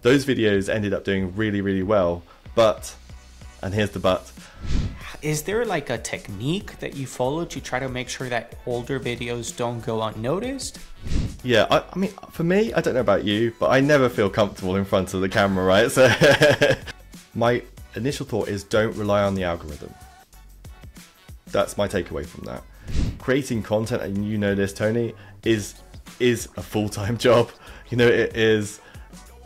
those videos ended up doing really, really well. But, and here's the but. Is there like a technique that you follow to try to make sure that older videos don't go unnoticed? Yeah, I mean, for me, I don't know about you, but I never feel comfortable in front of the camera, right? So my initial thought is don't rely on the algorithm. That's my takeaway from that. Creating content, and you know this, Tony, is a full-time job. You know,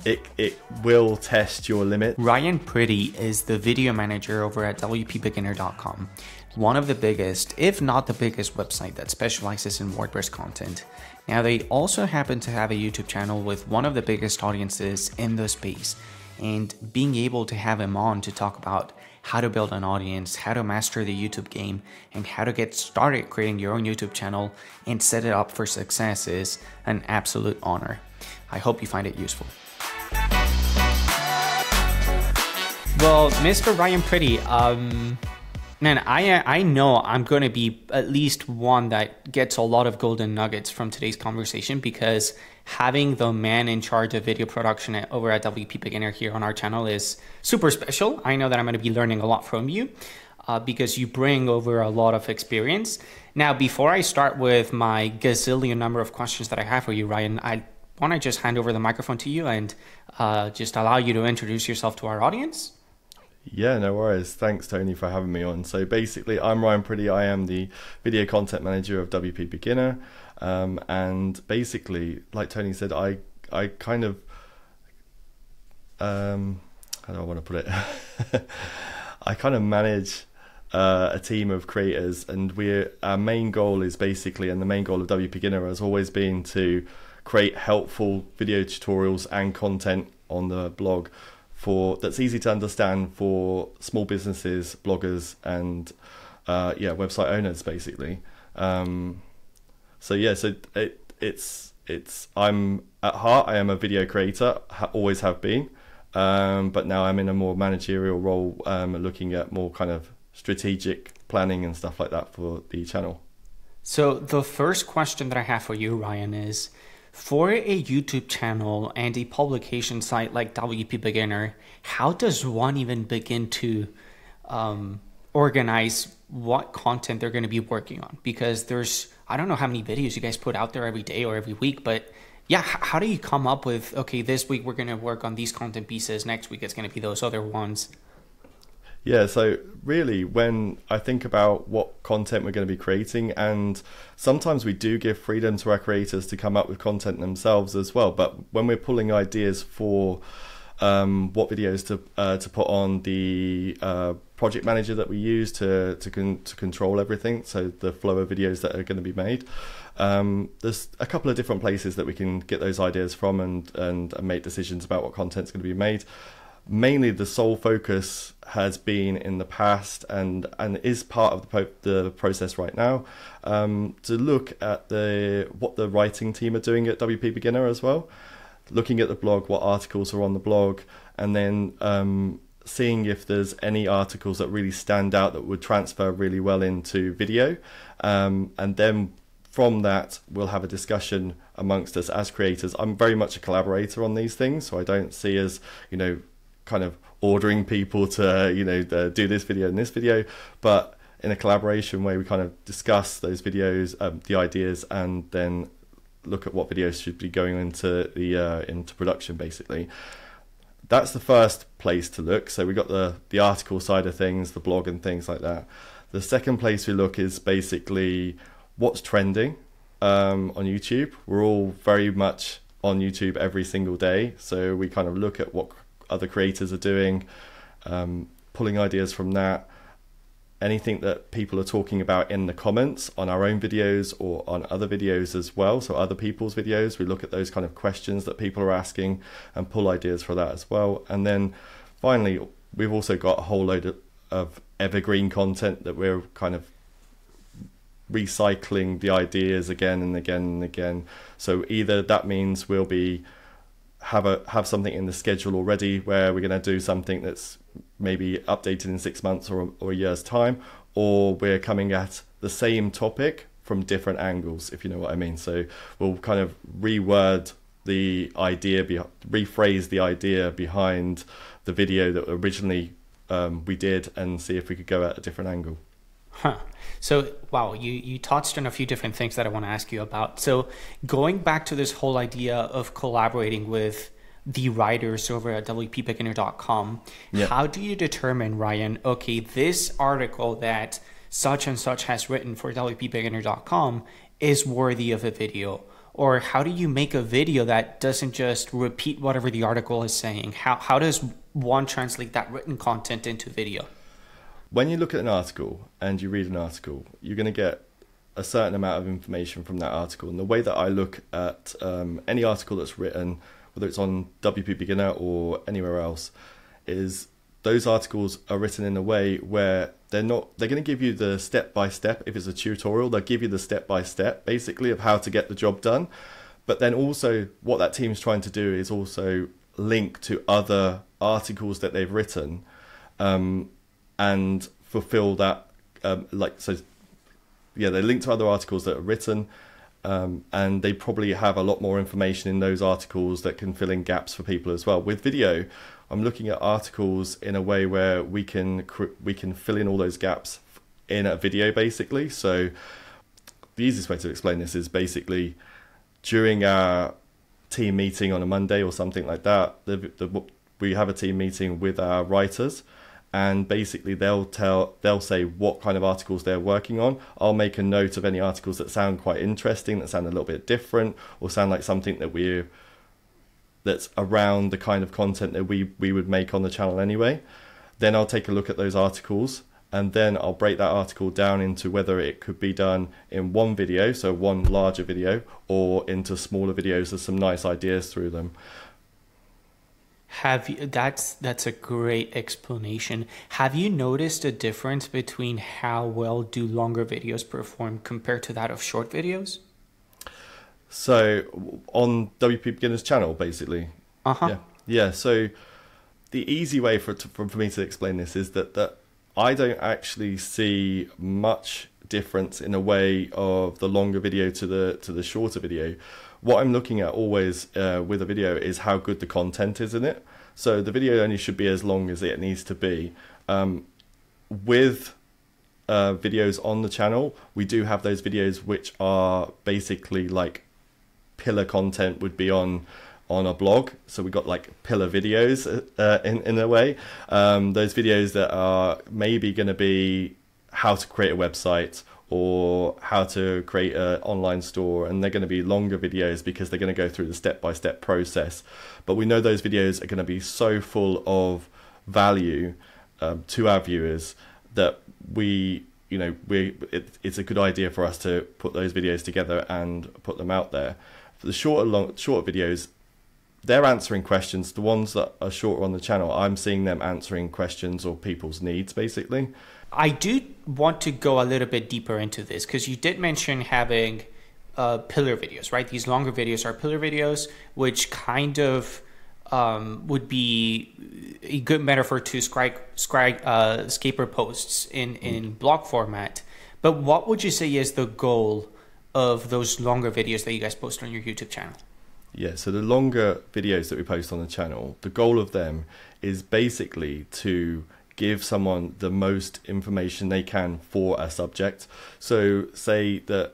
it will test your limit. Ryan Priddey is the video manager over at WPBeginner.com, one of the biggest, if not the biggest website that specializes in WordPress content. Now, they also happen to have a YouTube channel with one of the biggest audiences in the space, and being able to have him on to talk about how to build an audience, how to master the YouTube game, and how to get started creating your own YouTube channel and set it up for success is an absolute honor. I hope you find it useful. Well, Mr. Ryan Priddey, man, I know I'm going to be at least one that gets a lot of golden nuggets from today's conversation, because having the man in charge of video production over at WP Beginner here on our channel is super special. I know that I'm going to be learning a lot from you because you bring over a lot of experience. Now, before I start with my gazillion number of questions that I have for you, Ryan, I want to just hand over the microphone to you and just allow you to introduce yourself to our audience. Yeah, no worries. Thanks, Tony, for having me on. So basically, I'm Ryan Priddey. I am the video content manager of WP Beginner. And basically, like Tony said, I kind of, how do I want to put it? I kind of manage a team of creators, and our main goal is basically, and the main goal of WP Beginner has always been to create helpful video tutorials and content on the blog that's easy to understand for small businesses, bloggers, and website owners, basically. So I'm at heart, I am a video creator, always have been, but now I'm in a more managerial role, looking at more kind of strategic planning and stuff like that for the channel. So the first question that I have for you, Ryan, is, for a YouTube channel and a publication site like WP Beginner, how does one even begin to organize what content they're going to be working on? Because I don't know how many videos you guys put out there every day or every week, but yeah, how do you come up with, okay, this week we're going to work on these content pieces, next week it's going to be those other ones? Yeah, so really when I think about what content we're going to be creating, and sometimes we do give freedom to our creators to come up with content themselves as well, but when we're pulling ideas for what videos to put on the project manager that we use to control everything, so the flow of videos that are going to be made, there's a couple of different places that we can get those ideas from and make decisions about what content's going to be made. Mainly the sole focus has been in the past and is part of the process right now, to look at what the writing team are doing at WP Beginner as well, looking at the blog, what articles are on the blog, and then seeing if there's any articles that really stand out that would transfer really well into video, and then from that we'll have a discussion amongst us as creators. I'm very much a collaborator on these things, so I don't see as, kind of ordering people to do this video and this video, but in a collaboration way we kind of discuss those videos, the ideas, and then look at what videos should be going into production. Basically, that's the first place to look. So we got the article side of things, the blog and things like that. The second place we look is basically what's trending on YouTube. We're all very much on YouTube every single day, so we kind of look at what other creators are doing, pulling ideas from that, anything that people are talking about in the comments on our own videos or on other videos as well, so other people's videos. We look at those kind of questions that people are asking and pull ideas for that as well. And then finally, we've also got a whole load of evergreen content that we're kind of recycling the ideas again and again and again. So either that means we'll be have something in the schedule already where we're going to do something that's maybe updated in 6 months or a year's time, or we're coming at the same topic from different angles, if you know what I mean. So we'll kind of reword the idea, rephrase the idea behind the video that originally we did, and see if we could go at a different angle. Huh. So, wow, you touched on a few different things that I want to ask you about. So going back to this whole idea of collaborating with the writers over at WPBeginner.com, yeah. How do you determine, Ryan, okay, this article that such and such has written for WPBeginner.com is worthy of a video? Or how do you make a video that doesn't just repeat whatever the article is saying? How does one translate that written content into video? When you look at an article and you read an article, you're going to get a certain amount of information from that article. And the way that I look at any article that's written, whether it's on WP Beginner or anywhere else, is those articles are written in a way where they're going to give you the step-by-step. If it's a tutorial, they'll give you the step-by-step, basically, of how to get the job done. But then also what that team's trying to do is also link to other articles that they've written, and fulfill that, they link to other articles that are written, and they probably have a lot more information in those articles that can fill in gaps for people as well. With video, I'm looking at articles in a way where we can fill in all those gaps in a video, basically. So the easiest way to explain this is basically during our team meeting on a Monday or something like that, we have a team meeting with our writers, and basically they'll say what kind of articles they're working on. I'll make a note of any articles that sound quite interesting, that sound a little bit different, or sound like something that's around the kind of content that we would make on the channel anyway. Then I'll take a look at those articles, and then I'll break that article down into whether it could be done in one video, so one larger video, or into smaller videos with some nice ideas through them. That's a great explanation. Have you noticed a difference between how well do longer videos perform compared to that of short videos? So on WP Beginner's channel, basically. Yeah. So the easy way for me to explain this is that I don't actually see much difference in a way of the longer video to the shorter video. What I'm looking at always with a video is how good the content is in it. So the video only should be as long as it needs to be. With videos on the channel, we do have those videos which are basically like pillar content would be on a blog. So we got like pillar videos in a way. Those videos that are maybe going to be how to create a website or how to create an online store, and they're going to be longer videos because they're going to go through the step-by-step process. But we know those videos are going to be so full of value to our viewers that it's a good idea for us to put those videos together and put them out there. For the shorter videos, they're answering questions. The ones that are shorter on the channel, I'm seeing them answering questions or people's needs, basically. I do want to go a little bit deeper into this because you did mention having pillar videos, right? These longer videos are pillar videos, which kind of would be a good metaphor to scraper posts in blog format. But what would you say is the goal of those longer videos that you guys post on your YouTube channel? Yeah, so the longer videos that we post on the channel, the goal of them is basically to give someone the most information they can for a subject. So say that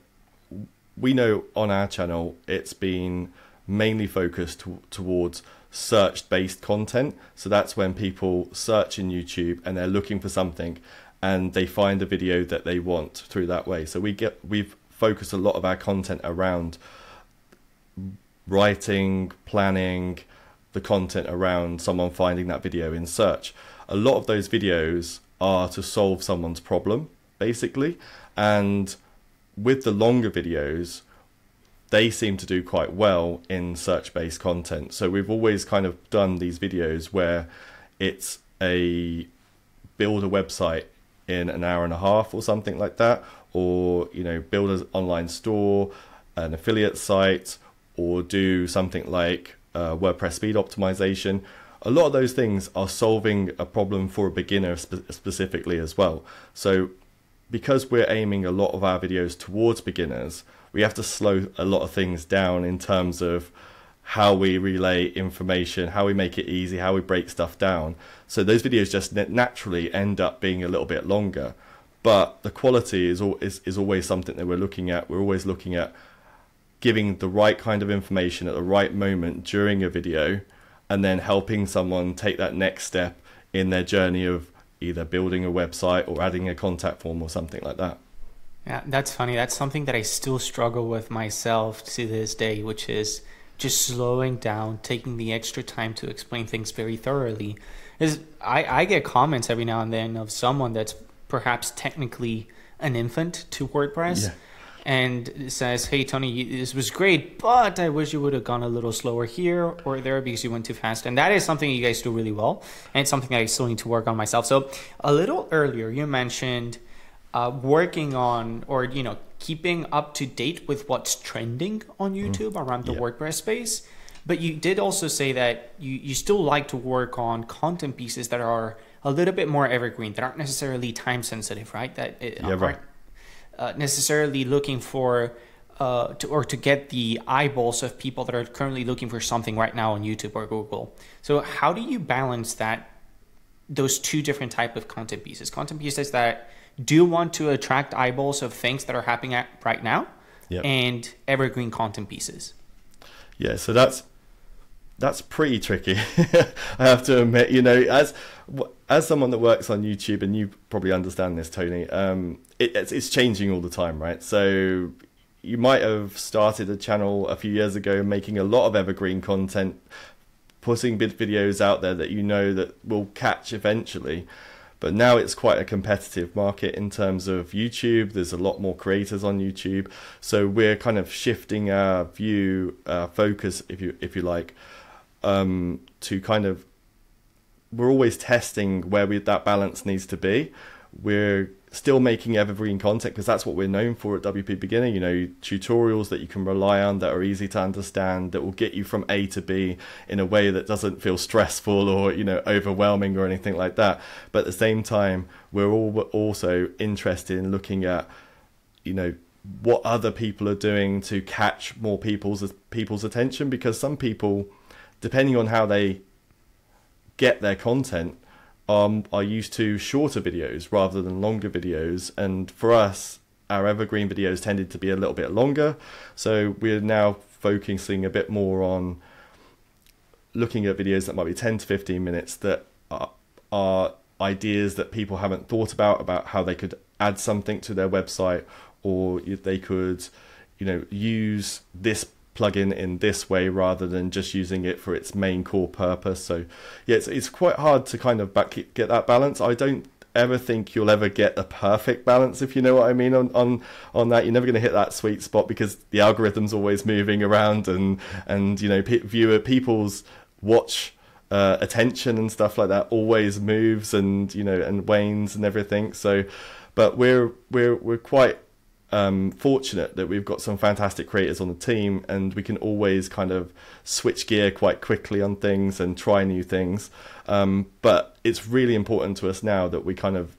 we know on our channel it's been mainly focused towards search-based content. So that's when people search in YouTube and they're looking for something and they find a video that they want through that way. So we've focused a lot of our content around writing, planning the content around someone finding that video in search. A lot of those videos are to solve someone's problem, basically. And with the longer videos, they seem to do quite well in search-based content. So we've always kind of done these videos where it's a build a website in an hour and a half or something like that, or build an online store, an affiliate site, or do something like WordPress speed optimization. A lot of those things are solving a problem for a beginner specifically as well. So because we're aiming a lot of our videos towards beginners, we have to slow a lot of things down in terms of how we relay information, how we make it easy, how we break stuff down. So those videos just naturally end up being a little bit longer. But the quality is always something that we're looking at. We're always looking at giving the right kind of information at the right moment during a video, and then helping someone take that next step in their journey of either building a website or adding a contact form or something like that. Yeah, that's funny. That's something that I still struggle with myself to this day, which is just slowing down, taking the extra time to explain things very thoroughly. I get comments every now and then of someone that's perhaps technically an infant to WordPress. Yeah. And says, hey, Tony, this was great, but I wish you would have gone a little slower here or there because you went too fast. And that is something you guys do really well, and it's something that I still need to work on myself. So a little earlier, you mentioned working on, or, you know, keeping up to date with what's trending on YouTube around the WordPress space. But you did also say that you still like to work on content pieces that are a little bit more evergreen, that aren't necessarily time sensitive, right? That aren't necessarily looking for to get the eyeballs of people that are currently looking for something right now on YouTube or Google. So how do you balance those two different type of content pieces that do want to attract eyeballs of things that are happening right now, and evergreen content pieces? Yeah, so that's pretty tricky. I have to admit, you know, as someone that works on YouTube, and you probably understand this, Tony, it's changing all the time, right? So you might have started a channel a few years ago making a lot of evergreen content, putting videos out there that you know that will catch eventually. But now it's quite a competitive market in terms of YouTube. There's a lot more creators on YouTube. So we're kind of shifting our focus, if you like, to kind of, we're always testing where that balance needs to be. We're still making evergreen content because that's what we're known for at WPBeginner. You know, tutorials that you can rely on, that are easy to understand, that will get you from A to B in a way that doesn't feel stressful or, you know, overwhelming or anything like that. But at the same time, we're also interested in looking at, you know, what other people are doing to catch more people's attention, because some people, depending on how they get their content, are used to shorter videos rather than longer videos. And for us, our evergreen videos tended to be a little bit longer. So we're now focusing a bit more on looking at videos that might be 10 to 15 minutes that are ideas that people haven't thought about how they could add something to their website, or if they could, you know, use this plugin in this way rather than just using it for its main core purpose. So yeah, it's quite hard to kind of get that balance. I don't ever think you'll ever get a perfect balance, if you know what I mean, on that. You're never going to hit that sweet spot because the algorithm's always moving around, and you know, people's watch attention and stuff like that always moves, and you know, and wanes and everything. So but we're quite fortunate that we've got some fantastic creators on the team, and we can always kind of switch gear quite quickly on things and try new things. But it's really important to us now that we kind of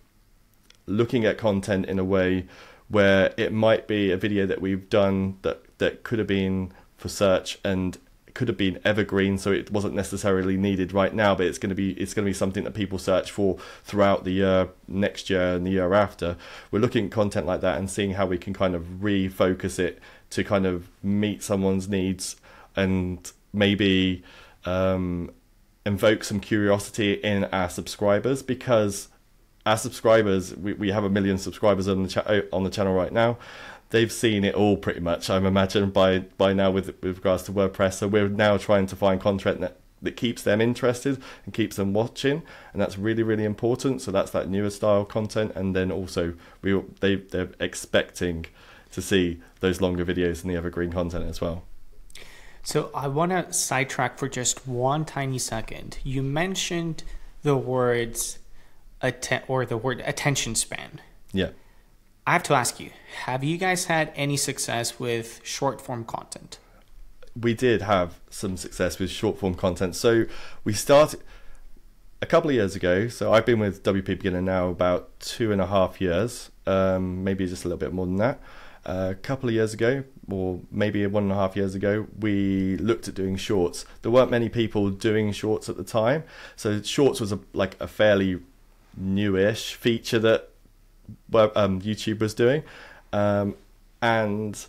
looking at content in a way where it might be a video that we've done that could have been for search and could have been evergreen, so it wasn't necessarily needed right now, but it's going to be something that people search for throughout the year, next year and the year after. We're looking at content like that and seeing how we can kind of refocus it to kind of meet someone's needs, and maybe invoke some curiosity in our subscribers, because our subscribers, we have 1 million subscribers on the channel right now. They've seen it all pretty much, I'm imagining, by now with regards to WordPress. So we're now trying to find content that keeps them interested and keeps them watching, and that's really, really important. So that's that newer style content, and then also they're expecting to see those longer videos and the evergreen content as well. So I want to sidetrack for just one tiny second. You mentioned the words the word attention span. Yeah. I have to ask you, have you guys had any success with short form content? We did have some success with short form content. So we started a couple of years ago. So I've been with WPBeginner now about 2.5 years, maybe just a little bit more than that. A couple of years ago, or maybe 1.5 years ago, we looked at doing shorts. There weren't many people doing shorts at the time, so shorts was like a fairly newish feature that YouTube was doing, and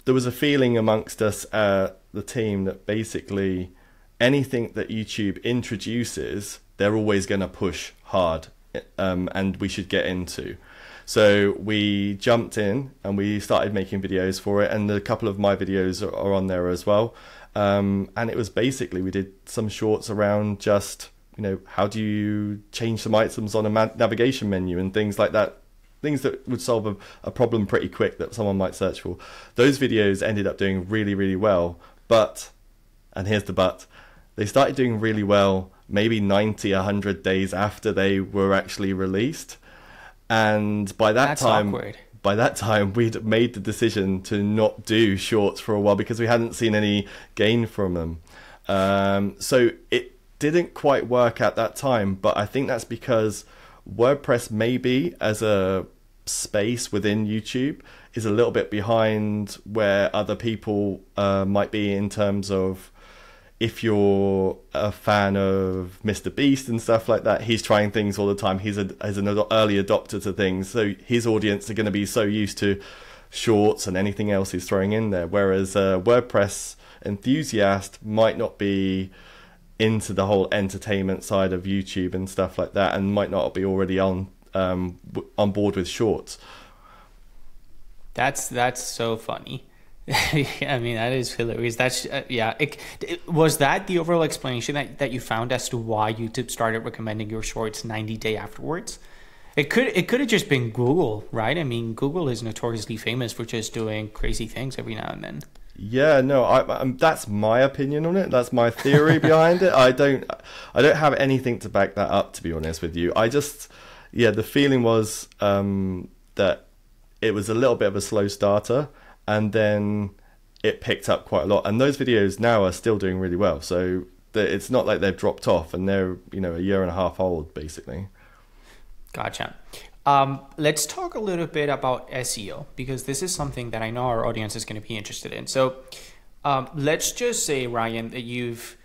there was a feeling amongst us, the team, that basically anything that YouTube introduces, they're always going to push hard, and we should get into. So we jumped in and we started making videos for it, and a couple of my videos are on there as well. And it was basically, we did some shorts around just, how do you change some items on a navigation menu and things like that. Things that would solve a problem pretty quick that someone might search for. Those videos ended up doing really, really well. But, and here's the but, they started doing really well maybe 90, 100 days after they were actually released. And by that time, we'd made the decision to not do shorts for a while because we hadn't seen any gain from them. So it didn't quite work at that time, but I think that's because WordPress, maybe as a space within YouTube, is a little bit behind where other people might be, in terms of, if you're a fan of Mr. Beast and stuff like that, he's trying things all the time. He's an early adopter to things, so his audience are going to be so used to shorts and anything else he's throwing in there, whereas a WordPress enthusiast might not be into the whole entertainment side of YouTube and stuff like that, and might not be already on board with shorts. That's so funny. I mean, that is hilarious. That's was that the overall explanation that you found as to why YouTube started recommending your shorts 90 days afterwards? It could have just been Google, right? I mean, Google is notoriously famous for just doing crazy things every now and then. Yeah, no, that's my opinion on it. That's my theory behind it. I don't have anything to back that up, to be honest with you. The feeling was that it was a little bit of a slow starter, and then it picked up quite a lot. And those videos now are still doing really well. So it's not like they've dropped off, and they're, a year and a half old, basically. Gotcha. Let's talk a little bit about SEO, because this is something that I know our audience is going to be interested in. So let's just say, Ryan, that you've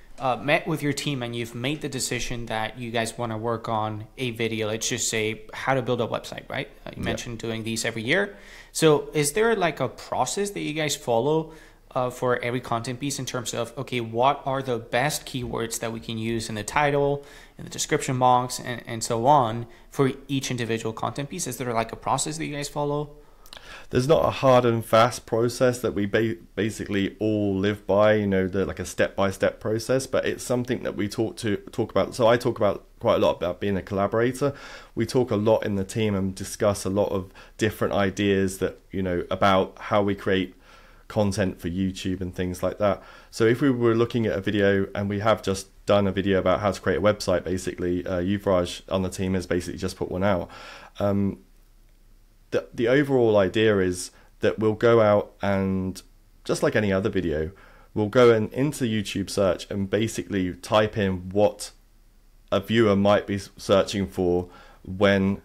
met with your team and you've made the decision that you guys want to work on a video. Let's just say how to build a website, right? You mentioned doing these every year. So is there like a process that you guys follow for every content piece, in terms of, okay, what are the best keywords that we can use in the title, in the description box, and so on for each individual content piece? Is there like a process that you guys follow? There's not a hard and fast process that we basically all live by, like a step-by-step process, but it's something that we talk about. So I talk about quite a lot about being a collaborator. We talk a lot in the team and discuss a lot of different ideas that, about how we create content for YouTube and things like that. So if we were looking at a video, and we have just done a video about how to create a website, basically, Yuvraj on the team has basically just put one out. The overall idea is that we'll go out and, just like any other video, we'll go into YouTube search and basically type in what a viewer might be searching for when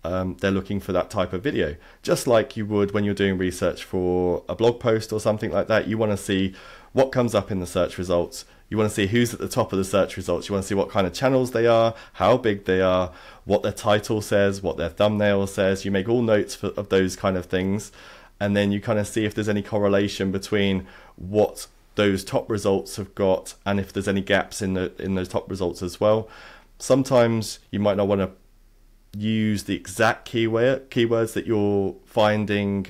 they're looking for that type of video. Just like you would when you're doing research for a blog post or something like that. You want to see what comes up in the search results. You want to see who's at the top of the search results. You want to see what kind of channels they are, how big they are, what their title says, what their thumbnail says. You make all notes of those kind of things, and then you kind of see if there's any correlation between what those top results have got and if there's any gaps in those top results as well. Sometimes you might not want to use the exact keywords that you're finding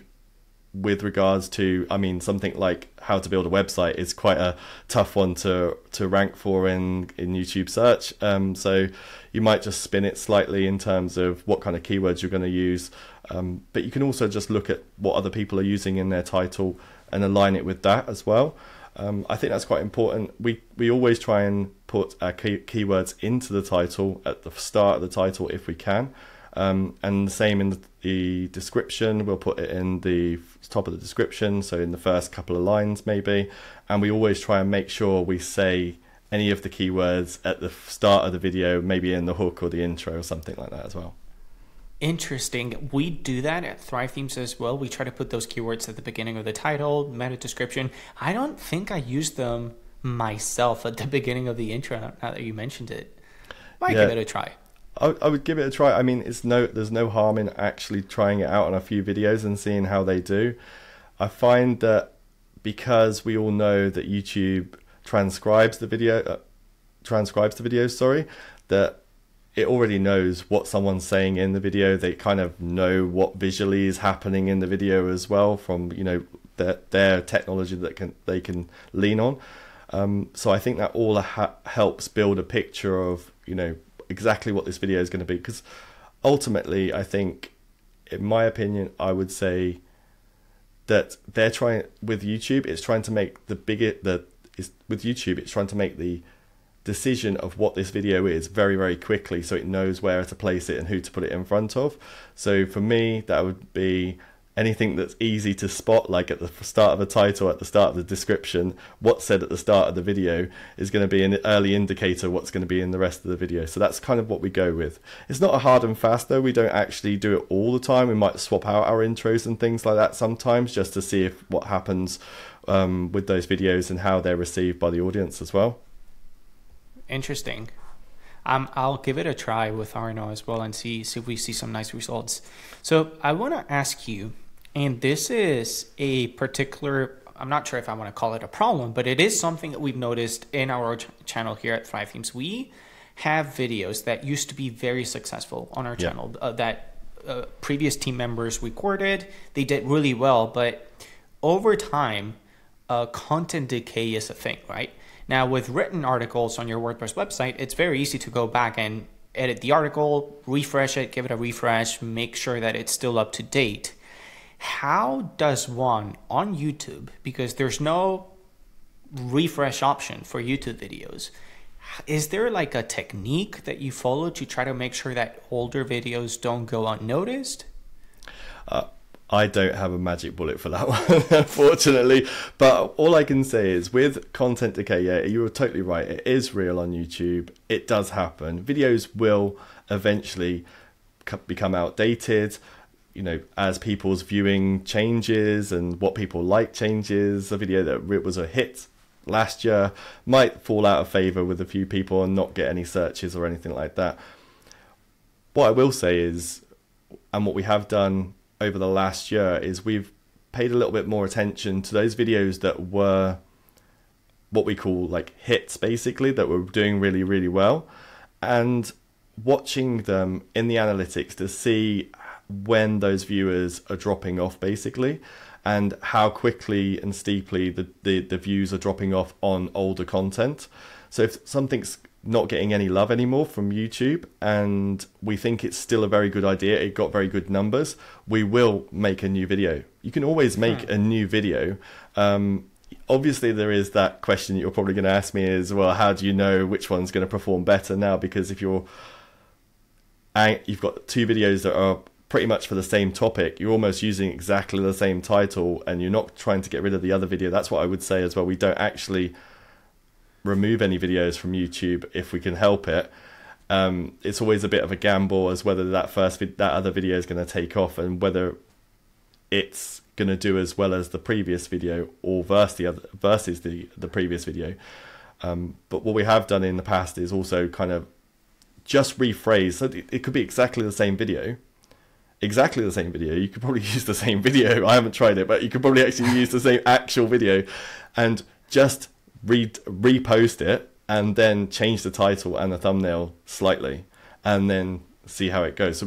with regards to, something like how to build a website is quite a tough one to rank for in YouTube search. So you might just spin it slightly in terms of what kind of keywords you're going to use. But you can also just look at what other people are using in their title and align it with that as well. I think that's quite important. We always try and put our keywords into the title at the start of the title if we can. And the same in the description. We'll put it in the top of the description, so in the first couple of lines maybe. And we always try and make sure we say any of the keywords at the start of the video, maybe in the hook or the intro or something like that as well. Interesting. We do that at Thrive Themes as well. We try to put those keywords at the beginning of the title, meta description. I don't think I used them myself at the beginning of the intro, now that you mentioned it. Might give it a try. I would give it a try. I mean, there's no harm in actually trying it out on a few videos and seeing how they do. I find that because we all know that YouTube transcribes the videos, that it already knows what someone's saying in the video. They kind of know what visually is happening in the video as well from, you know, their technology that they can lean on. So I think that all helps build a picture of, you know, exactly what this video is going to be. Because ultimately, I think, in my opinion, I would say that they're trying with YouTube. It's trying to make it's trying to make the decision of what this video is very, very quickly, so it knows where to place it and who to put it in front of. So for me, that would be anything that's easy to spot, like at the start of the title, at the start of the description. What's said at the start of the video is going to be an early indicator what's going to be in the rest of the video. So that's kind of what we go with. It's not a hard and fast though. We don't actually do it all the time. We might swap out our intros and things like that sometimes, just to see if what happens with those videos and how they're received by the audience as well. Interesting. I'll give it a try with RNO as well and see if we see some nice results. So I want to ask you, and this is a particular, I'm not sure if I want to call it a problem, but it is something that we've noticed in our channel here at Thrive Themes. We have videos that used to be very successful on our channel that previous team members recorded. They did really well, but over time, content decay is a thing, right? Now, with written articles on your WordPress website, it's very easy to go back and edit the article, refresh it, give it a refresh, make sure that it's still up to date. How does one on YouTube, because there's no refresh option for YouTube videos, is there like a technique that you follow to try to make sure that older videos don't go unnoticed? I don't have a magic bullet for that one, unfortunately. But all I can say is with content decay, yeah, you were totally right. It is real on YouTube. It does happen. Videos will eventually become outdated, you know, as people's viewing changes and what people like changes. A video that was a hit last year might fall out of favor with a few people and not get any searches or anything like that. What I will say is, and what we have done over the last year, is we've paid a little bit more attention to those videos that were what we call like hits, basically, that were doing really, really well, and watching them in the analytics to see when those viewers are dropping off, basically, and how quickly and steeply the views are dropping off on older content. So if something's not getting any love anymore from YouTube and we think it's still a very good idea, it got very good numbers, we will make a new video. You can always make a new video. Obviously there is that question that you're probably going to ask me is, well, how do you know which one's going to perform better now? Because if you've got two videos that are pretty much for the same topic, you're almost using exactly the same title and you're not trying to get rid of the other video. That's what I would say as well. We don't actually remove any videos from YouTube if we can help it. It's always a bit of a gamble as whether that other video is going to take off and whether it's going to do as well as the previous video or versus the previous video. But what we have done in the past is also kind of just rephrase. So it could be exactly the same video. Exactly the same video. You could probably use the same video. I haven't tried it, but you could probably actually use the same actual video and just repost it and then change the title and the thumbnail slightly and then see how it goes. So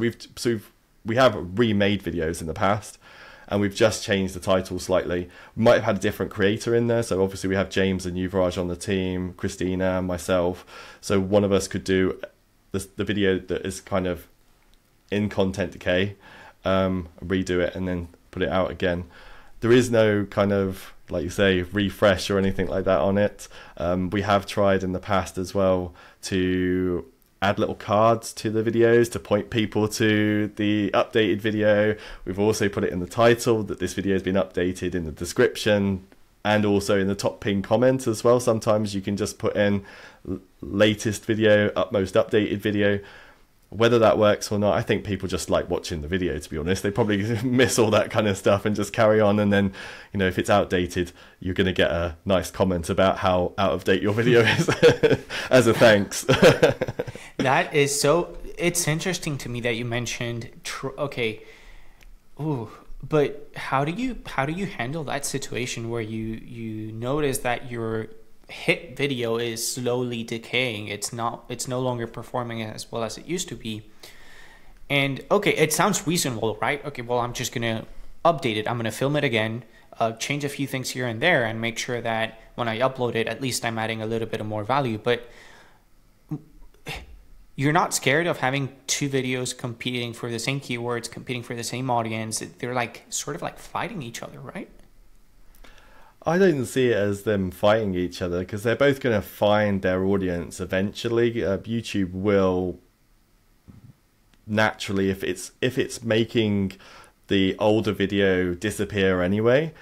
we have remade videos in the past and we've just changed the title slightly. We might have had a different creator in there. So obviously we have James and Yuvraj on the team, Christina and myself. So one of us could do the video that is kind of in content decay, redo it and then put it out again. There is no kind of, like you say, refresh or anything like that on it. We have tried in the past as well to add little cards to the videos to point people to the updated video. We've also put it in the title that this video has been updated, in the description, and also in the top pinned comment as well. Sometimes you can just put in latest video, utmost updated video. Whether that works or not, I think people just like watching the video, to be honest. They probably miss all that kind of stuff and just carry on. And then, you know, if it's outdated, you're going to get a nice comment about how out of date your video is as a thanks. That is so, it's interesting to me that you mentioned, okay, ooh, but how do you handle that situation where you notice that your hit video is slowly decaying? It's no longer performing as well as it used to be. And okay, it sounds reasonable, right? Okay, well, I'm just gonna update it. I'm gonna film it again, change a few things here and there, and make sure that when I upload it, at least I'm adding a little bit of more value. But you're not scared of having two videos competing for the same keywords, competing for the same audience. They're like sort of like fighting each other, right? I don't see it as them fighting each other, because they're both going to find their audience eventually. YouTube will naturally, if it's making the older video disappear anyway,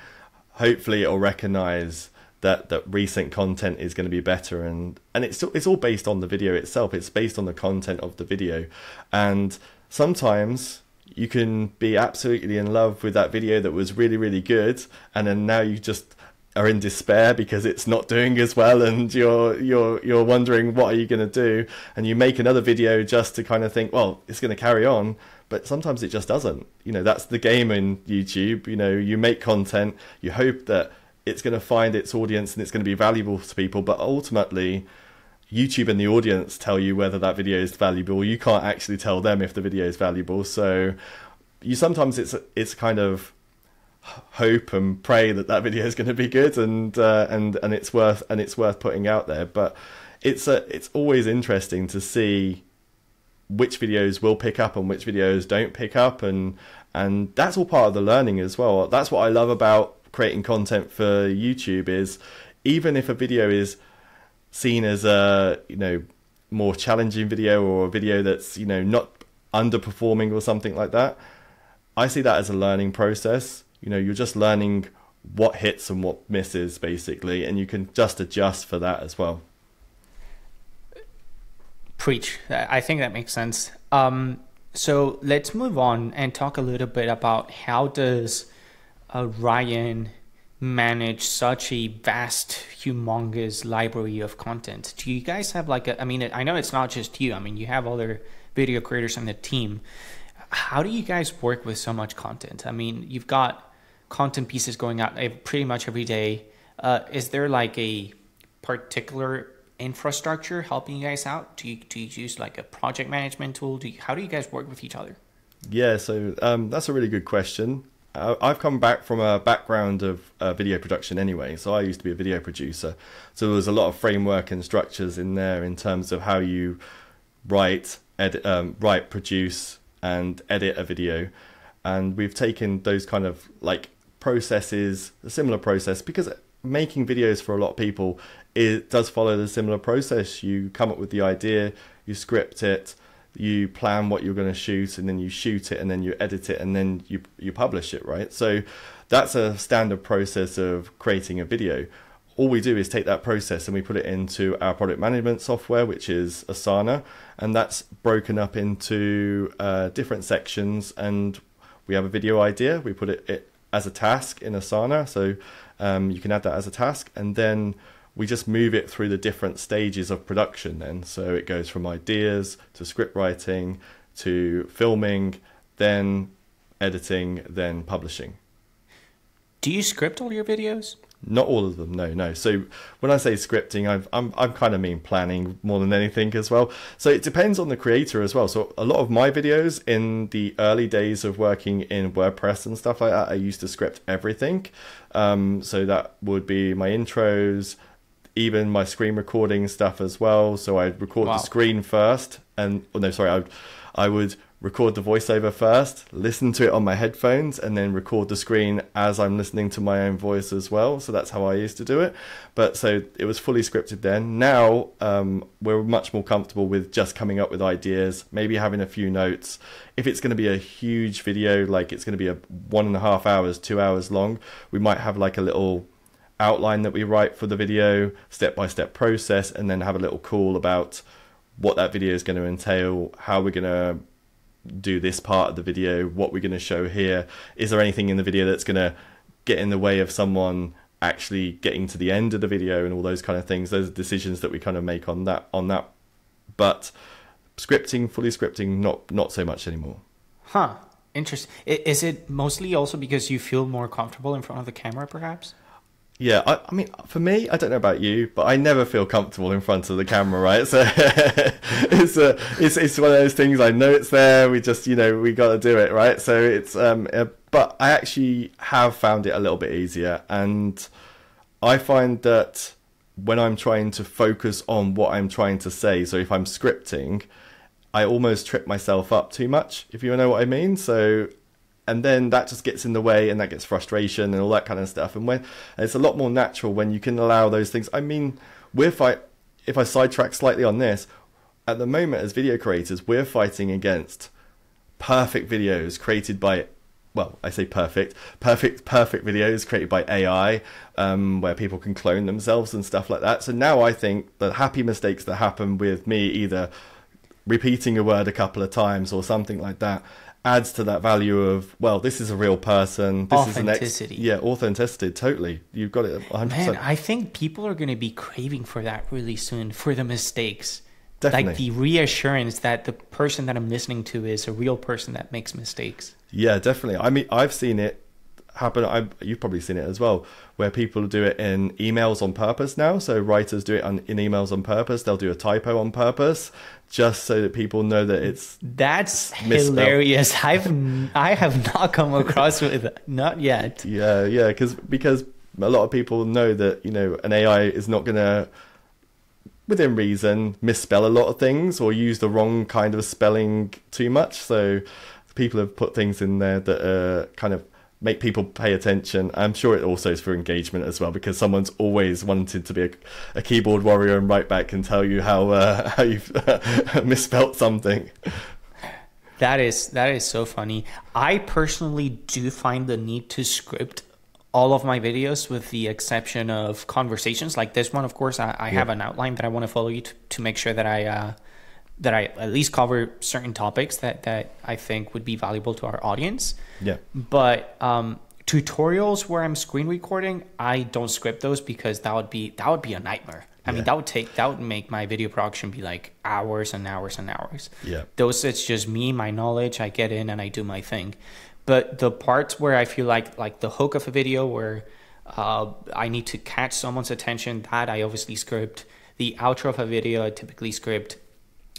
hopefully it'll recognize that recent content is going to be better, and it's all based on the video itself. It's based on the content of the video, and sometimes you can be absolutely in love with that video that was really, really good, and then now you just are in despair because it's not doing as well, and you're wondering what are you going to do, and you make another video just to kind of think, well, it's going to carry on, but sometimes it just doesn't. You know, that's the game in YouTube. You know, you make content, you hope that it's going to find its audience and it's going to be valuable to people, but ultimately YouTube and the audience tell you whether that video is valuable. You can't actually tell them if the video is valuable. So you sometimes it's kind of hope and pray that video is going to be good, and it's worth putting out there. But it's always interesting to see which videos will pick up and which videos don't pick up, and that's all part of the learning as well. That's what I love about creating content for YouTube, is even if a video is seen as a, you know, more challenging video, or a video that's, you know, not underperforming or something like that, I see that as a learning process. You know, you're just learning what hits and what misses, basically, and you can just adjust for that as well. Preach. I think that makes sense. So let's move on and talk a little bit about how does Ryan manage such a vast, humongous library of content? Do you guys have like I mean, I know it's not just you. I mean, you have other video creators on the team. How do you guys work with so much content? I mean, you've got content pieces going out pretty much every day. Is there like a particular infrastructure helping you guys out? Do you use like a project management tool? How do you guys work with each other? Yeah, so that's a really good question. I've come back from a background of video production anyway, so I used to be a video producer. So there was a lot of framework and structures in there in terms of how you write, produce, and edit a video. And we've taken those kind of like processes, a similar process, because making videos for a lot of people, it does follow the similar process. You come up with the idea, you script it, you plan what you're going to shoot, and then you shoot it, and then you edit it, and then you publish it, right? So that's a standard process of creating a video. All we do is take that process and we put it into our product management software, which is Asana, and that's broken up into different sections. And we have a video idea, we put it as a task in Asana, so you can add that as a task, and then we just move it through the different stages of production then. So it goes from ideas to script writing to filming, then editing, then publishing. Do you script all your videos? Not all of them, no. So when I say scripting, I'm kind of mean planning more than anything as well. So it depends on the creator as well. So a lot of my videos in the early days of working in WordPress and stuff like that, I used to script everything. So that would be my intros, even my screen recording stuff as well. So I'd record the screen first, and I would record the voiceover first, listen to it on my headphones, and then record the screen as I'm listening to my own voice as well. So that's how I used to do it. But so it was fully scripted then. Now we're much more comfortable with just coming up with ideas, maybe having a few notes. If it's going to be a huge video, like it's going to be a 1.5 hours, 2 hours long, we might have like a little outline that we write for the video, step-by-step process, and then have a little call about what that video is going to entail, how we're going to do this part of the video, what we're going to show here. Is there anything in the video that's going to get in the way of someone actually getting to the end of the video, and all those kind of things? Those are decisions that we kind of make on that. But scripting, fully scripting, not so much anymore. Huh. Interesting. Is it mostly also because you feel more comfortable in front of the camera, perhaps? Yeah, I mean, for me, I don't know about you, but I never feel comfortable in front of the camera, right? So it's one of those things. I know it's there. We just, we got to do it, right? So it's, but I actually have found it a little bit easier, and I find that when I'm trying to focus on what I'm trying to say, so if I'm scripting, I almost trip myself up too much, if you know what I mean. So, and then that just gets in the way, and that gets frustration and all that kind of stuff. And it's a lot more natural when you can allow those things. I mean, if I sidetrack slightly on this, at the moment as video creators, we're fighting against perfect videos created by, well, I say perfect videos created by AI, where people can clone themselves and stuff like that. So now I think the happy mistakes that happen with me either repeating a word a couple of times or something like that adds to that value of, well, this is a real person. This authenticity. Is authenticity. Totally. You've got it 100%. Man, I think people are going to be craving for that really soon, for the mistakes. Definitely. Like the reassurance that the person that I'm listening to is a real person that makes mistakes. Yeah, definitely. I mean, I've seen it happen. You've probably seen it as well, where people do it in emails on purpose now. So writers do it in emails on purpose. They'll do a typo on purpose just so that people know that it's that's misspelled. Hilarious. I have not come across with it, not yet. Yeah, because a lot of people know that an AI is not going to, within reason, misspell a lot of things or use the wrong kind of spelling too much. So people have put things in there that kind of make people pay attention. I'm sure it also is for engagement as well, because someone's always wanted to be a keyboard warrior and write back and tell you how you've misspelt something. That is so funny. I personally do find the need to script all of my videos, with the exception of conversations like this one. Of course, I have an outline that I want to follow you to make sure that I at least cover certain topics that I think would be valuable to our audience. Yeah. But tutorials where I'm screen recording, I don't script those, because that would be a nightmare. I mean, that would make my video production be like hours and hours and hours. Yeah. Those, it's just me, my knowledge, I get in and I do my thing. But the parts where I feel like the hook of a video, where I need to catch someone's attention, that I obviously script. The outro of a video, I typically script.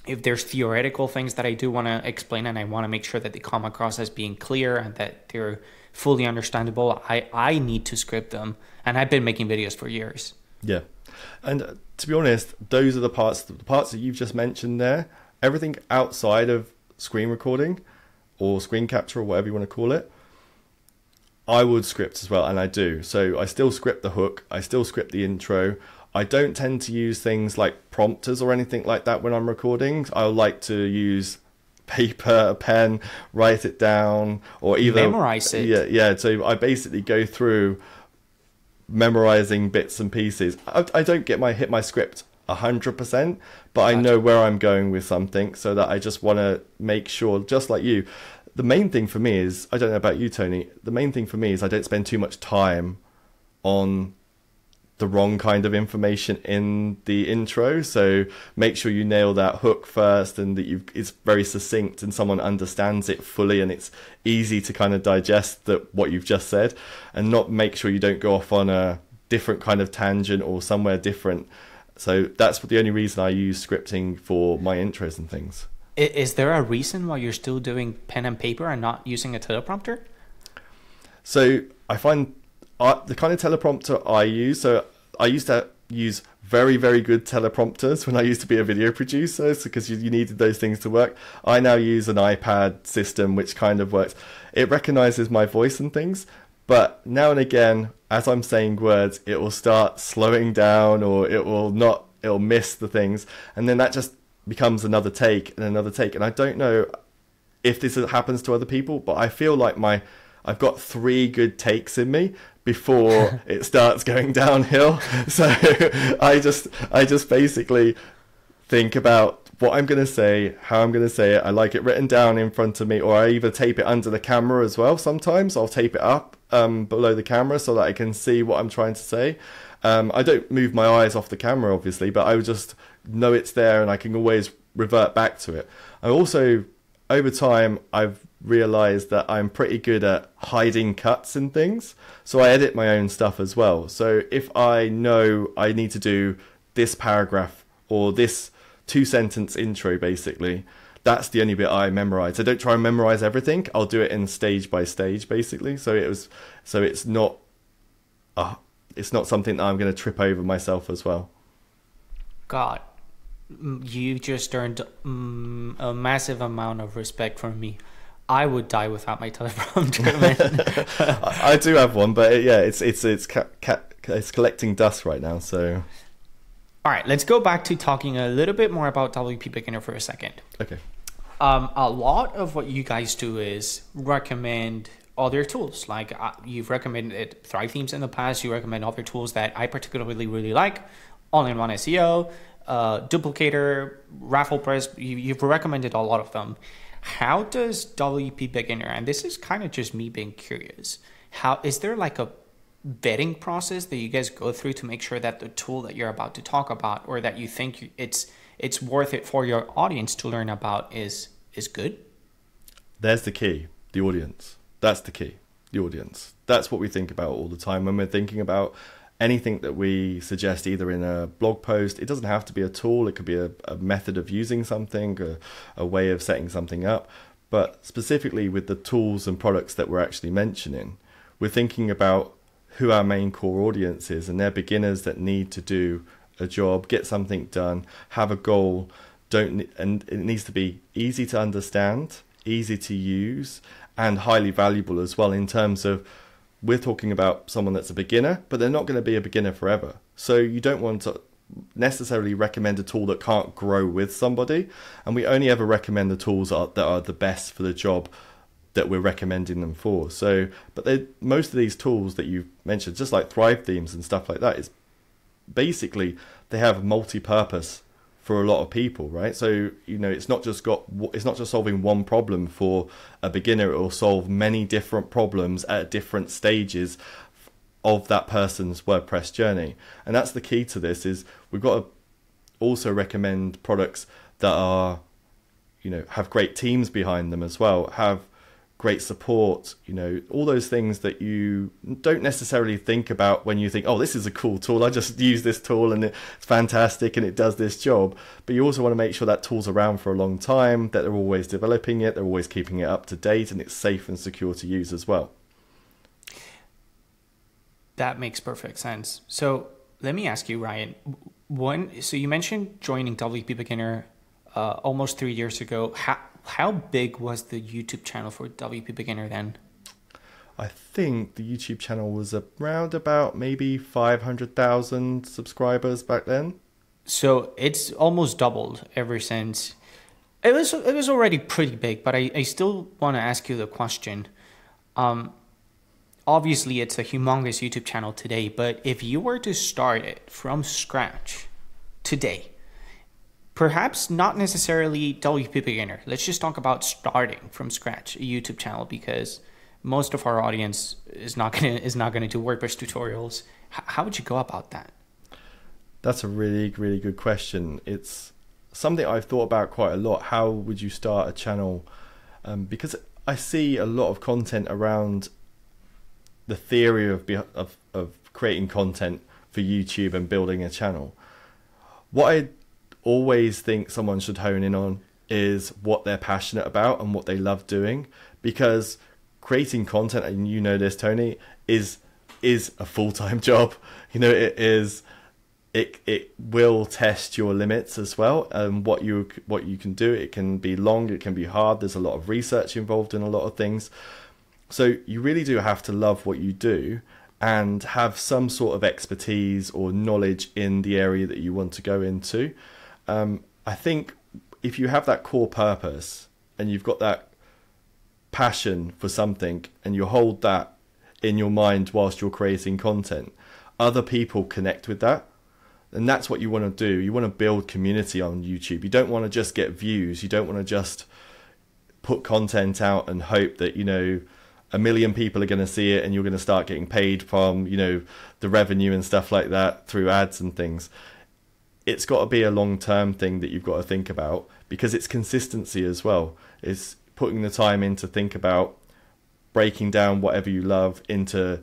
If there's theoretical things that I do want to explain and I want to make sure that they come across as being clear and that they're fully understandable, I need to script them. And I've been making videos for years. Yeah. And to be honest, those are the parts that you've just mentioned there. Everything outside of screen recording or screen capture or whatever you want to call it, I would script as well, and I do. So I still script the hook, I still script the intro. I don't tend to use things like prompters or anything like that when I'm recording. I like to use paper, a pen, write it down, or either memorize it. Yeah. So I basically go through memorizing bits and pieces. I don't hit my script 100%, but I know where I'm going with something, so that I just want to make sure, just like you. The main thing for me is, I don't know about you, Tony, the main thing for me is I don't spend too much time on the wrong kind of information in the intro. So make sure you nail that hook first, and that it's very succinct and someone understands it fully, and it's easy to kind of digest what you've just said, and not make sure you don't go off on a different kind of tangent or somewhere different. So that's the only reason I use scripting for my intros and things. Is there a reason why you're still doing pen and paper and not using a teleprompter? So I find the kind of teleprompter I use, so I used to use very, very good teleprompters when I used to be a video producer, because you needed those things to work. I now use an iPad system which kind of works. It recognizes my voice and things, but now and again, as I'm saying words, it will start slowing down, or it'll miss the things, and then that just becomes another take and another take. And I don't know if this happens to other people, but I feel like I've got 3 good takes in me before it starts going downhill. So I just basically think about what I'm going to say, how I'm going to say it. I like it written down in front of me, or I either tape it under the camera as well. Sometimes I'll tape it up below the camera so that I can see what I'm trying to say. I don't move my eyes off the camera, obviously, but I would just know it's there and I can always revert back to it. I also, over time, I've realized that I'm pretty good at hiding cuts and things. So I edit my own stuff as well. So if I know I need to do this paragraph or this 2-sentence intro, basically, that's the only bit I memorize. I don't try and memorize everything. I'll do it in stage by stage, basically. So it's not something that I'm going to trip over myself as well. God, you just earned a massive amount of respect from me. I would die without my teleprompter, man. I do have one, but yeah, it's collecting dust right now. So, all right, let's go back to talking a little bit more about WPBeginner for a second. Okay. A lot of what you guys do is recommend other tools. Like you've recommended Thrive Themes in the past. You recommend other tools that I particularly really like. All-in-one SEO, Duplicator, RafflePress. You've recommended a lot of them. How does WPBeginner, and this is kind of just me being curious, how is there like a vetting process that you guys go through to make sure that the tool that you're about to talk about, or that you think it's worth it for your audience to learn about, is good? There's the key, the audience. That's the key, the audience. That's what we think about all the time when we're thinking about anything that we suggest, either in a blog post. It doesn't have to be a tool. It could be a method of using something, a way of setting something up. But specifically with the tools and products that we're actually mentioning, we're thinking about who our main core audience is, and they're beginners that need to do a job, get something done, have a goal, and it needs to be easy to understand, easy to use, and highly valuable as well, in terms of we're talking about someone that's a beginner, but they're not going to be a beginner forever. So you don't want to necessarily recommend a tool that can't grow with somebody. And we only ever recommend the tools that are the best for the job that we're recommending them for. So, but most of these tools that you've mentioned, just like Thrive Themes and stuff like that, is basically they have multi-purpose for a lot of people, right? So, it's not just solving one problem for a beginner. It will solve many different problems at different stages of that person's WordPress journey. And that's the key to this, is we've got to also recommend products that are, have great teams behind them as well, have great support, all those things that you don't necessarily think about when you think, oh, this is a cool tool, I just use this tool and it's fantastic and it does this job. But you also want to make sure that tool's around for a long time, that they're always developing it, they're always keeping it up to date, and it's safe and secure to use as well. That makes perfect sense. So let me ask you, Ryan, so you mentioned joining WPBeginner almost 3 years ago. How big was the YouTube channel for WPBeginner then? I think the YouTube channel was around about maybe 500,000 subscribers back then. So it's almost doubled ever since. It was already pretty big, but I still want to ask you the question. Obviously, it's a humongous YouTube channel today, but if you were to start it from scratch today, perhaps not necessarily WPBeginner. Let's just talk about starting from scratch a YouTube channel, because most of our audience is not gonna do WordPress tutorials. How would you go about that? That's a really, really good question. It's something I've thought about quite a lot. How would you start a channel? Because I see a lot of content around the theory of creating content for YouTube and building a channel. What I always think someone should hone in on is what they're passionate about and what they love doing, because creating content, and this, Tony, is a full-time job. It will test your limits as well, and what you can do. It can be long, it can be hard. There's a lot of research involved in a lot of things. So you really do have to love what you do and have some sort of expertise or knowledge in the area that you want to go into. I think if you have that core purpose and you've got that passion for something and you hold that in your mind whilst you're creating content, other people connect with that. And that's what you want to do. You want to build community on YouTube. You don't want to just get views. You don't want to just put content out and hope that, you know, 1 million people are going to see it and you're going to start getting paid from, you know, the revenue and stuff like that through ads and things. It's got to be a long-term thing that you've got to think about, because it's consistency as well. It's putting the time in to think about breaking down whatever you love into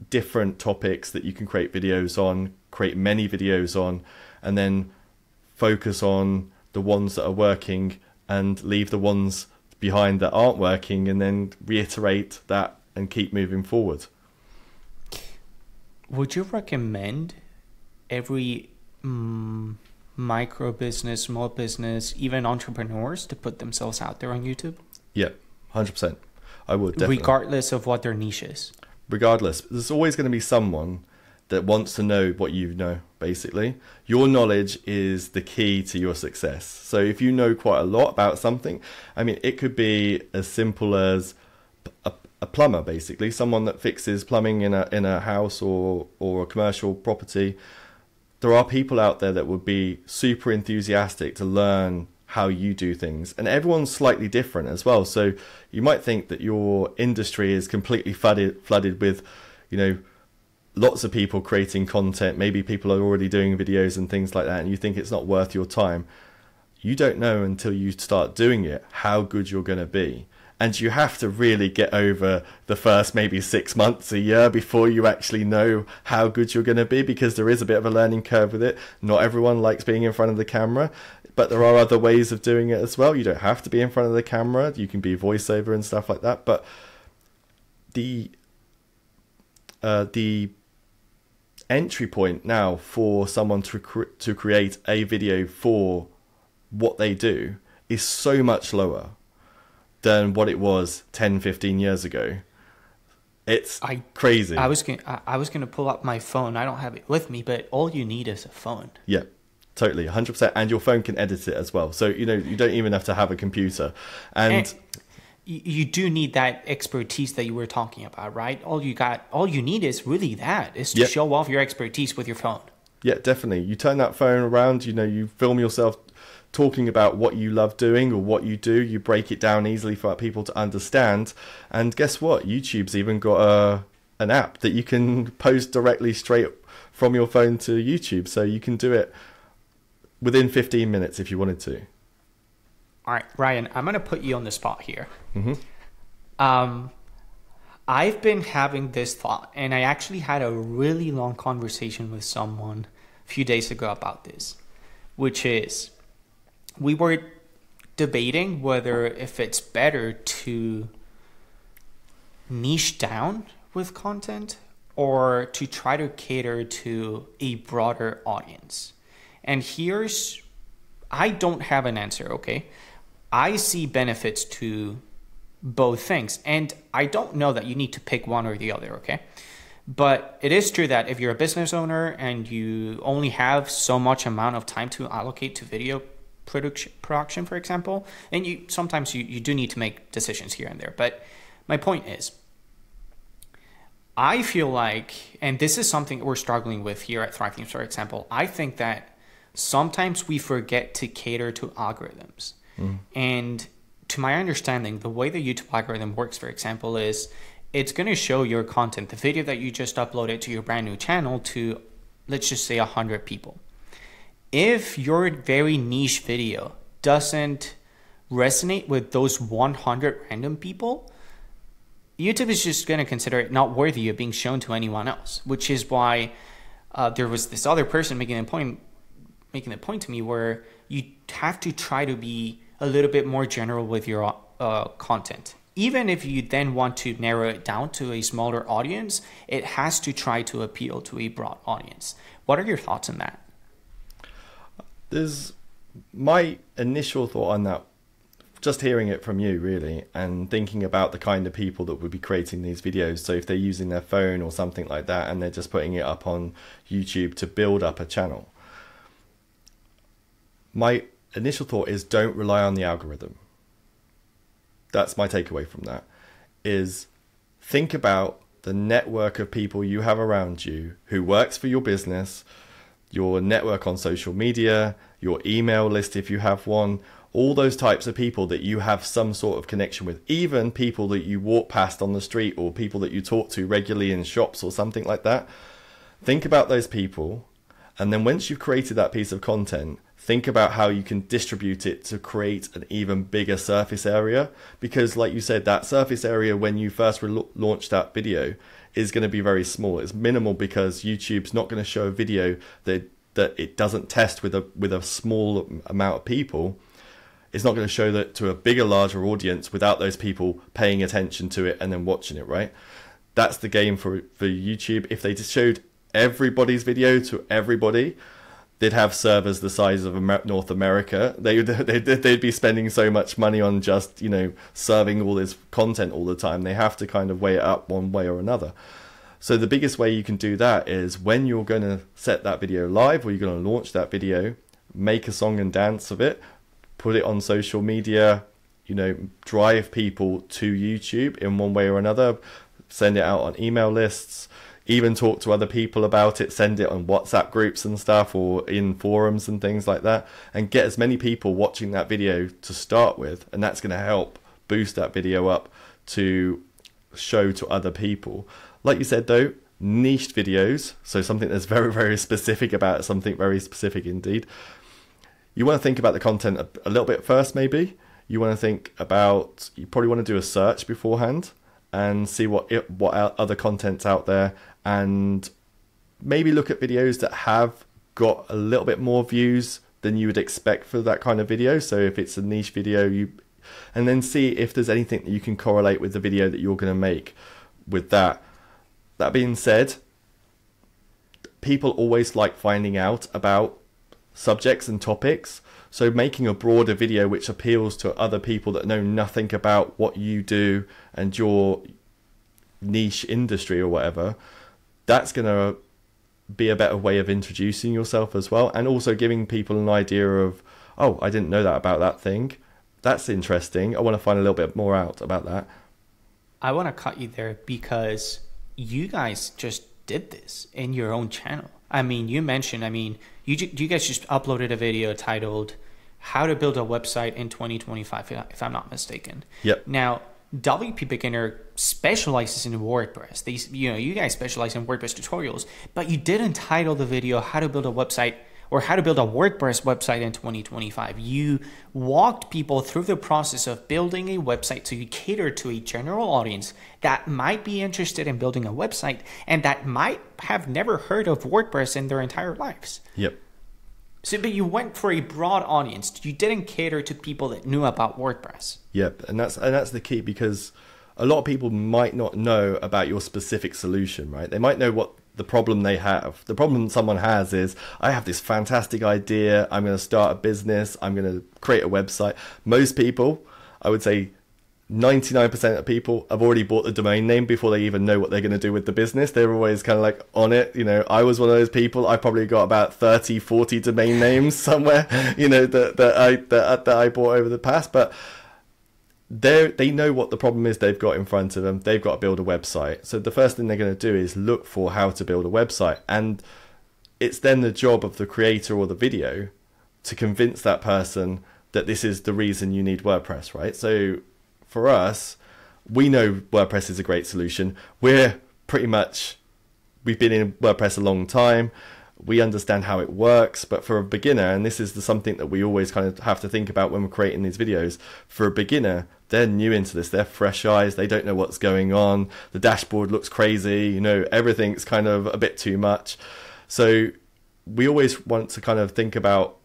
different topics that you can create videos on, create many videos on, and then focus on the ones that are working and leave the ones behind that aren't working, and then reiterate that and keep moving forward. Would you recommend every micro business, small business, even entrepreneurs to put themselves out there on YouTube? Yeah, 100%. I would, definitely. Regardless of what their niche is? Regardless. There's always going to be someone that wants to know what you know, basically. Your knowledge is the key to your success. So if you know quite a lot about something, I mean, it could be as simple as a plumber, basically, someone that fixes plumbing in a house or a commercial property. There are people out there that would be super enthusiastic to learn how you do things, and everyone's slightly different as well. So you might think that your industry is completely flooded with, you know, lots of people creating content. Maybe people are already doing videos and things like that, and you think it's not worth your time. You don't know until you start doing it how good you're going to be. And you have to really get over the first maybe 6 months, a year, before you actually know how good you're going to be, because there is a bit of a learning curve with it. Not everyone likes being in front of the camera, but there are other ways of doing it as well. You don't have to be in front of the camera. You can be voiceover and stuff like that. But the entry point now for someone to create a video for what they do is so much lower than what it was 10, 15 years ago. It's crazy. I was gonna pull up my phone. I don't have it with me, but all you need is a phone. Yeah, totally, 100%. And your phone can edit it as well. So, you know, you don't even have to have a computer. And you do need that expertise that you were talking about, right? All you need is really to show off your expertise with your phone. Yeah, definitely. You turn that phone around, you know, you film yourself talking about what you love doing or what you do. You break it down easily for people to understand. And guess what? YouTube's even got an app that you can post directly straight from your phone to YouTube. So you can do it within 15 minutes if you wanted to. All right, Ryan, I'm going to put you on the spot here. Mm-hmm. I've been having this thought, and I actually had a really long conversation with someone a few days ago about this, which is, we were debating whether if it's better to niche down with content or to try to cater to a broader audience. And I don't have an answer, okay? I see benefits to both things, and I don't know that you need to pick one or the other, okay? But it is true that if you're a business owner and you only have so much amount of time to allocate to video production, for example, and sometimes you do need to make decisions here and there. But my point is, I feel like, and this is something we're struggling with here at Thrive Themes, for example, I think that sometimes we forget to cater to algorithms. And to my understanding, the way the YouTube algorithm works, for example, is it's going to show your content, the video that you just uploaded to your brand new channel, to, let's just say, 100 people. If your very niche video doesn't resonate with those 100 random people, YouTube is just going to consider it not worthy of being shown to anyone else, which is why there was this other person making the point to me where you have to try to be a little bit more general with your content. Even if you then want to narrow it down to a smaller audience, it has to try to appeal to a broad audience. What are your thoughts on that? There's my initial thought on that, just hearing it from you really, and thinking about the kind of people that would be creating these videos. So if they're using their phone or something like that and they're just putting it up on YouTube to build up a channel, my initial thought is don't rely on the algorithm. That's my takeaway from that, is think about the network of people you have around you who works for your business, your network on social media, your email list if you have one, all those types of people that you have some sort of connection with, even people that you walk past on the street or people that you talk to regularly in shops or something like that. Think about those people, and then once you've created that piece of content, think about how you can distribute it to create an even bigger surface area. Because like you said, that surface area when you first launched that video is going to be very small. It's minimal because YouTube's not going to show a video that it doesn't test with a small amount of people. It's not going to show that to a bigger, larger audience without those people paying attention to it and then watching it, right? That's the game for YouTube. If they just showed everybody's video to everybody, they'd have servers the size of North America. They'd be spending so much money on just, serving all this content all the time. They have to kind of weigh it up one way or another. So the biggest way you can do that is when you're going to set that video live or you're going to launch that video, make a song and dance of it, put it on social media, drive people to YouTube in one way or another, send it out on email lists, even talk to other people about it, send it on WhatsApp groups and stuff or in forums and things like that, and get as many people watching that video to start with. And that's going to help boost that video up to show to other people. Like you said though, niched videos, so something that's very, very specific about something very specific indeed. You want to think about the content a little bit first, maybe. You want to think about, you probably want to do a search beforehand and see what other content's out there, and maybe look at videos that have got a little bit more views than you would expect for that kind of video. So if it's a niche video, and then see if there's anything that you can correlate with the video that you're going to make with that. That being said, people always like finding out about subjects and topics. So making a broader video which appeals to other people that know nothing about what you do and your niche industry or whatever, that's going to be a better way of introducing yourself as well. And also giving people an idea of, oh, I didn't know that about that thing. That's interesting. I want to find a little bit more out about that. I want to cut you there because you guys just did this in your own channel. I mean, you mentioned, you guys just uploaded a video titled How to Build a Website in 2025, if I'm not mistaken. Yep. Now, WPBeginner specializes in WordPress. You guys specialize in WordPress tutorials, but you didn't title the video How to Build a Website or How to Build a WordPress Website in 2025. You walked people through the process of building a website to cater to a general audience that might be interested in building a website and that might have never heard of WordPress in their entire lives. Yep. So, but you went for a broad audience. You didn't cater to people that knew about WordPress. Yep, and that's the key, because a lot of people might not know about your specific solution, right? They might know what the problem they have. The problem someone has is, I have this fantastic idea, I'm going to start a business, I'm going to create a website. Most people, I would say 99% of people have already bought the domain name before they even know what they're going to do with the business. They're always kind of like on it. I was one of those people. I probably got about 30, 40 domain names somewhere, that I bought over the past, but they know what the problem is they've got in front of them. They've got to build a website. So the first thing they're going to do is look for how to build a website. And it's then the job of the creator or the video to convince that person that this is the reason you need WordPress, right? So for us, we know WordPress is a great solution. We've been in WordPress a long time. We understand how it works, but for a beginner, and this is something that we always kind of have to think about when we're creating these videos, for a beginner, they're new into this, they're fresh eyes, they don't know what's going on, the dashboard looks crazy, everything's kind of a bit too much. So we always want to kind of think about,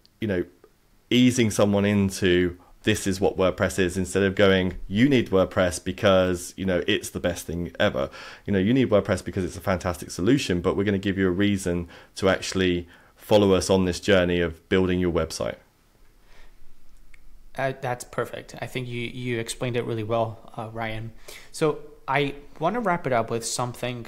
easing someone into, this is what WordPress is, instead of going, you need WordPress because, it's the best thing ever. You need WordPress because it's a fantastic solution, but we're going to give you a reason to actually follow us on this journey of building your website. That's perfect. I think you explained it really well, Ryan. So I want to wrap it up with something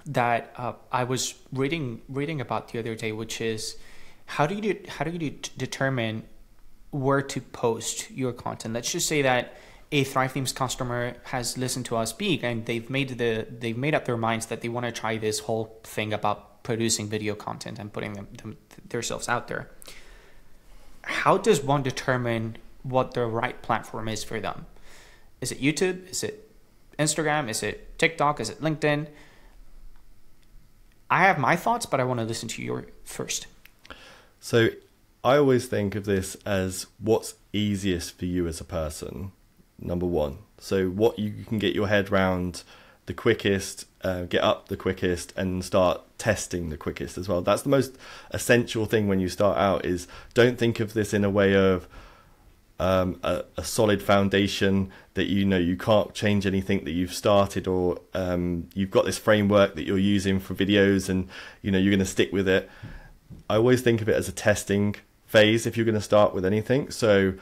that I was reading about the other day, which is how do you determine where to post your content? Let's just say that a Thrive Themes customer has listened to us speak and they've made up their minds that they want to try this whole thing about producing video content and putting themselves out there. How does one determine what the right platform is for them? Is it YouTube? Is it Instagram? Is it TikTok? Is it LinkedIn? I have my thoughts, but I want to listen to your first. So I always think of this as what's easiest for you as a person, number one. So what you can get your head around the quickest, get up the quickest, and start testing the quickest as well. That's the most essential thing when you start out, is don't think of this in a way of a solid foundation that you can't change anything that you've started, or you've got this framework that you're using for videos and you're going to stick with it. I always think of it as a testing phase if you're going to start with anything. So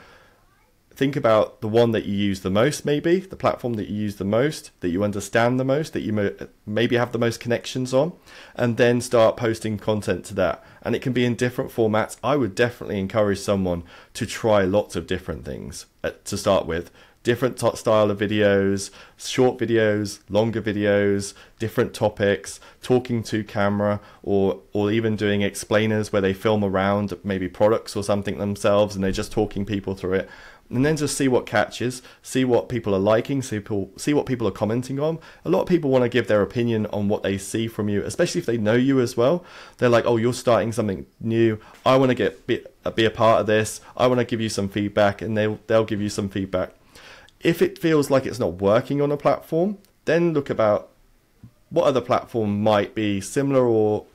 think about the one that you use the most, maybe the platform that you use the most, that you understand the most, that you maybe have the most connections on, and then start posting content to that. And it can be in different formats. I would definitely encourage someone to try lots of different things to start with. Different style of videos, short videos, longer videos, different topics, talking to camera, or even doing explainers where they film around maybe products or something themselves and they're just talking people through it. And then just see what catches, see what people are liking, see what people are commenting on. A lot of people want to give their opinion on what they see from you, especially if they know you as well. They're like, oh, you're starting something new. I want to be a part of this. I want to give you some feedback, and they'll give you some feedback. If it feels like it's not working on a platform, then look about what other platform might be similar, or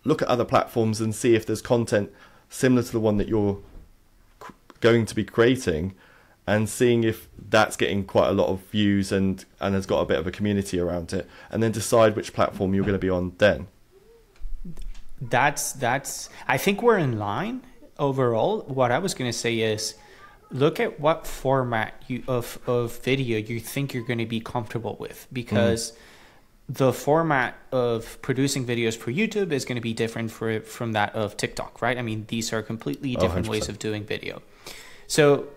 look at other platforms and see if there's content similar to the one that you're going to be creating, and seeing if that's getting quite a lot of views and has got a bit of a community around it, and then decide which platform you're going to be on then. That's I think we're in line overall. What I was going to say is, look at what format of video you think you're going to be comfortable with, because the format of producing videos for YouTube is going to be different from that of TikTok, right? I mean, these are completely different ways of doing video. So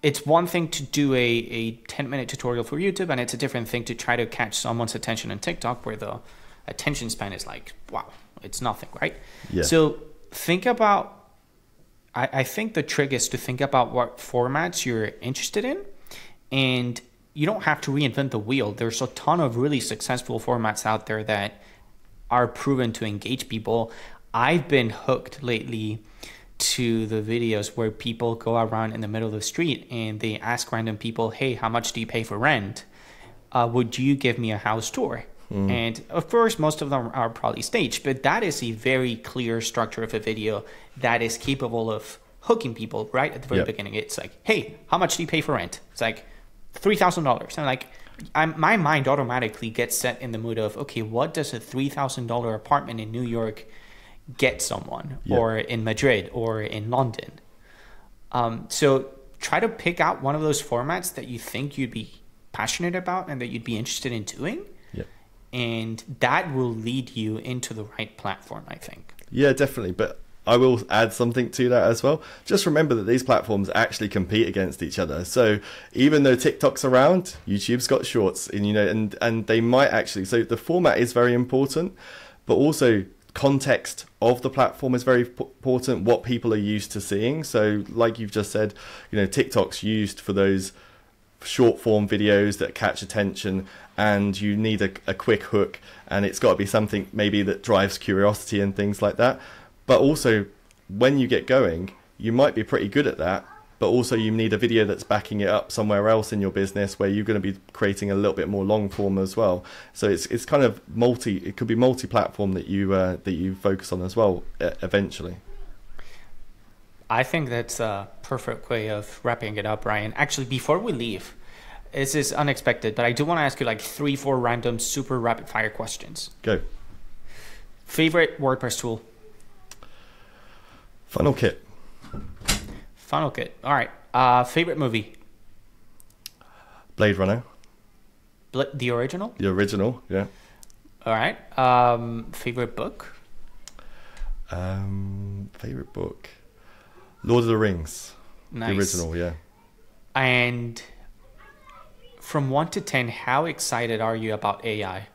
it's one thing to do a 10-minute tutorial for YouTube, and it's a different thing to try to catch someone's attention on TikTok, where the attention span is like, wow, it's nothing, right? Yeah. So think about, I think the trick is to think about what formats you're interested in, and you don't have to reinvent the wheel. There's a ton of really successful formats out there that are proven to engage people. I've been hooked lately to the videos where people go around in the middle of the street and they ask random people, hey, how much do you pay for rent? Would you give me a house tour? And of course, most of them are probably staged, but that is a very clear structure of a video that is capable of hooking people right at the very beginning. It's like, hey, how much do you pay for rent? It's like $3,000. And like, my mind automatically gets set in the mood of, okay, what does a $3,000 apartment in New York get someone, or in Madrid, or in London? So try to pick out one of those formats that you think you'd be passionate about and that you'd be interested in doing. And that will lead you into the right platform, I think. Yeah, definitely. But I will add something to that as well. Just remember that these platforms actually compete against each other. So even though TikTok's around, YouTube's got Shorts, and and they might actually. So the format is very important, but also context of the platform is very important. What people are used to seeing. So like you've just said, TikTok's used for those short form videos that catch attention, and you need a quick hook, and it's got to be something maybe that drives curiosity and things like that. But also, when you get going, you might be pretty good at that, but also you need a video that's backing it up somewhere else in your business where you're going to be creating a little bit more long form as well. So it's kind of it could be multi-platform that you focus on as well eventually. I think that's a perfect way of wrapping it up, Ryan. Actually, before we leave, this is unexpected, but I do want to ask you like 3-4 random super rapid fire questions. Go. Favorite WordPress tool? Funnel Kit. Funnel Kit. All right. Favorite movie? Blade Runner. The original? The original, yeah. All right. Favorite book? Favorite book? Lord of the Rings. Nice. The original, yeah. And from 1 to 10, how excited are you about AI?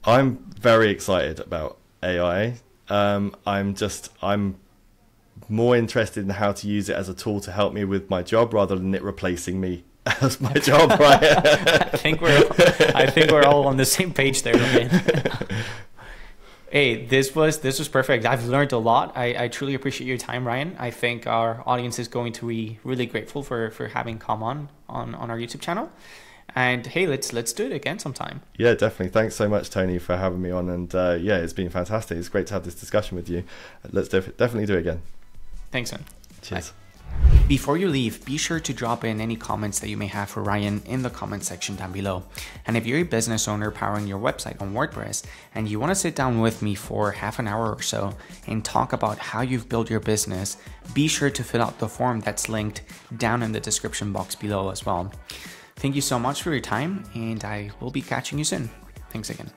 I'm very excited about AI. I'm more interested in how to use it as a tool to help me with my job rather than it replacing me as my job, right? I think we're all on the same page there, man. Hey, this was perfect. I've learned a lot. I truly appreciate your time, Ryan. I think our audience is going to be really grateful for having come on our YouTube channel. And hey, let's do it again sometime. Yeah, definitely. Thanks so much, Tony, for having me on. And yeah, it's been fantastic. It's great to have this discussion with you. Let's definitely do it again. Thanks, man. Cheers. Bye. Before you leave, be sure to drop in any comments that you may have for Ryan in the comment section down below. And if you're a business owner powering your website on WordPress and you want to sit down with me for half an hour or so and talk about how you've built your business, be sure to fill out the form that's linked down in the description box below as well. Thank you so much for your time, and I will be catching you soon. Thanks again.